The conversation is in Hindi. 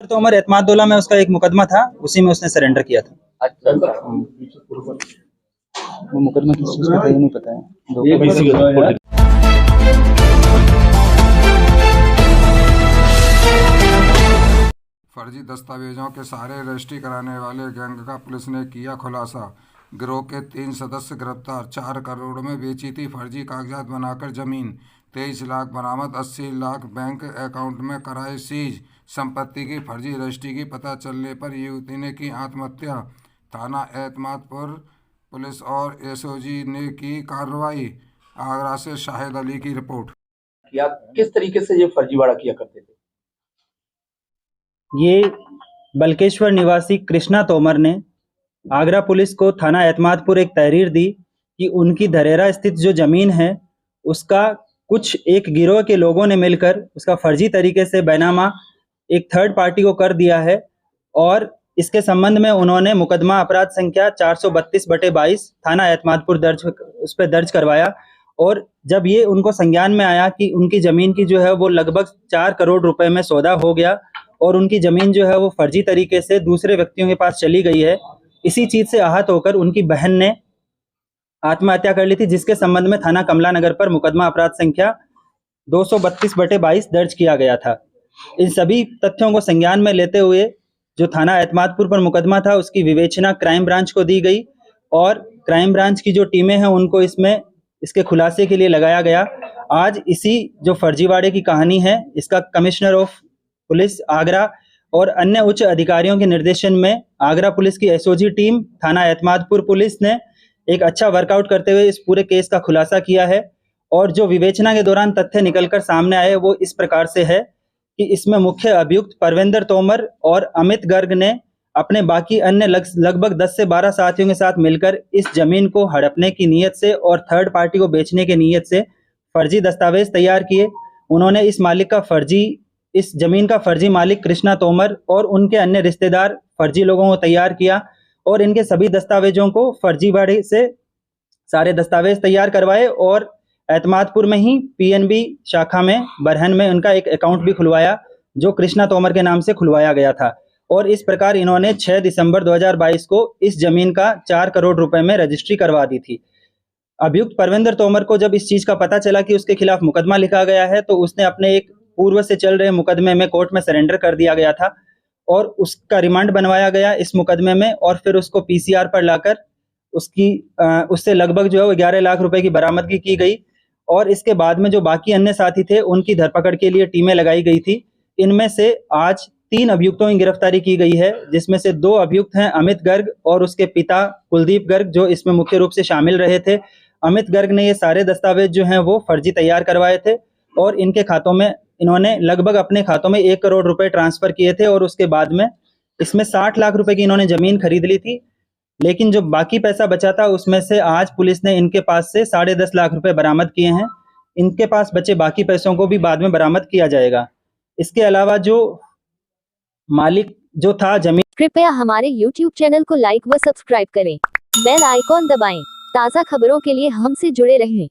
तो उमर एतमादुल्ला में उसका एक मुकदमा था, उसी में उसने सरेंडर किया था। अच्छा वो मुकदमा किस चीज़ का था ये नहीं पता है। फर्जी दस्तावेजों के सहारे रजिस्ट्री कराने वाले गैंग का पुलिस ने किया खुलासा। गिरोह के 3 सदस्य गिरफ्तार। 4 करोड़ में बेची थी फर्जी कागजात बनाकर जमीन। 23 लाख बरामद। 80 लाख बैंक अकाउंट में कराए सीज। संपत्ति की फर्जी रजिस्ट्री की पता चलने पर युवती ने की आत्महत्या। थाना एतमादपुर पुलिस और एसओजी ने की कार्रवाई। आगरा से शाहिद अली की रिपोर्ट। किया किस तरीके से ये फर्जीवाड़ा किया करते थे? ये बल्केश्वर निवासी कृष्णा तोमर ने आगरा पुलिस को थाना एतमादपुर एक तहरीर दी कि उनकी धरेरा स्थित जो ज़मीन है उसका कुछ एक गिरोह के लोगों ने मिलकर उसका फर्जी तरीके से बैनामा एक थर्ड पार्टी को कर दिया है और इसके संबंध में उन्होंने मुकदमा अपराध संख्या 432/22 थाना एतमादपुर उस पर दर्ज करवाया। और जब ये उनको संज्ञान में आया कि उनकी ज़मीन की जो है वो लगभग 4 करोड़ रुपए में सौदा हो गया और उनकी ज़मीन जो है वो फर्जी तरीके से दूसरे व्यक्तियों के पास चली गई है, इसी चीज़ से आहत होकर उनकी बहन ने आत्महत्या कर ली थी, जिसके संबंध में थाना कमला नगर पर मुकदमा अपराध संख्या 232/22 दर्ज किया गया था। इन सभी तथ्यों को संज्ञान में लेते हुए जो थाना एतमादपुर पर मुकदमा था उसकी विवेचना क्राइम ब्रांच को दी गई और क्राइम ब्रांच की जो टीमें हैं उनको इसके खुलासे के लिए लगाया गया। आज इसी जो फर्जीवाड़े की कहानी है इसका कमिश्नर ऑफ पुलिस आगरा और अन्य उच्च अधिकारियों के निर्देशन में आगरा पुलिस की एसओजी टीम थाना एतमादपुर पुलिस ने एक अच्छा वर्कआउट करते हुए इस पूरे केस का खुलासा किया है। और जो विवेचना के दौरान तथ्य निकलकर सामने आए वो इस प्रकार से है कि इसमें मुख्य अभियुक्त परविंदर तोमर और अमित गर्ग ने अपने बाकी अन्य लगभग 10 से 12 साथियों के साथ मिलकर इस जमीन को हड़पने की नीयत से और थर्ड पार्टी को बेचने की नीयत से फर्जी दस्तावेज तैयार किए। उन्होंने इस जमीन का फर्जी मालिक कृष्णा तोमर और उनके अन्य रिश्तेदार फर्जी लोगों को तैयार किया और इनके सभी दस्तावेजों को फर्जीवाड़े से सारे दस्तावेज तैयार करवाए और एतमादपुर में ही पीएनबी शाखा में बरहन में उनका एक अकाउंट भी खुलवाया जो कृष्णा तोमर के नाम से खुलवाया गया था। और इस प्रकार इन्होंने 6 दिसंबर 2022 को इस जमीन का 4 करोड़ रुपए में रजिस्ट्री करवा दी थी। अभियुक्त परविंदर तोमर को जब इस चीज का पता चला कि उसके खिलाफ मुकदमा लिखा गया है तो उसने अपने एक पूर्व से चल रहे मुकदमे में कोर्ट में सरेंडर कर दिया गया था और उसका रिमांड बनवाया गया इस मुकदमे में और फिर उसको पीसीआर पर लाकर उससे लगभग जो है वो 11 लाख रुपए की बरामदगी की गई। और इसके बाद में जो बाकी अन्य साथी थे उनकी धरपकड़ के लिए टीमें लगाई गई थी। इनमें से आज 3 अभियुक्तों की गिरफ्तारी की गई है, जिसमें से 2 अभियुक्त हैं अमित गर्ग और उसके पिता कुलदीप गर्ग, जो इसमें मुख्य रूप से शामिल रहे थे। अमित गर्ग ने ये सारे दस्तावेज जो हैं वो फर्जी तैयार करवाए थे और इनके खातों में इन्होंने लगभग अपने खातों में 1 करोड़ रुपए ट्रांसफर किए थे और उसके बाद में इसमें 60 लाख रुपए की इन्होंने जमीन खरीद ली थी। लेकिन जो बाकी पैसा बचा था उसमें से आज पुलिस ने इनके पास से 10.5 लाख रुपए बरामद किए हैं। इनके पास बचे बाकी पैसों को भी बाद में बरामद किया जाएगा। इसके अलावा जो मालिक जो था जमीन, कृपया हमारे YouTube चैनल को लाइक व सब्सक्राइब करें। बेल आइकॉन दबाएं। ताज़ा खबरों के लिए हमसे जुड़े रहें।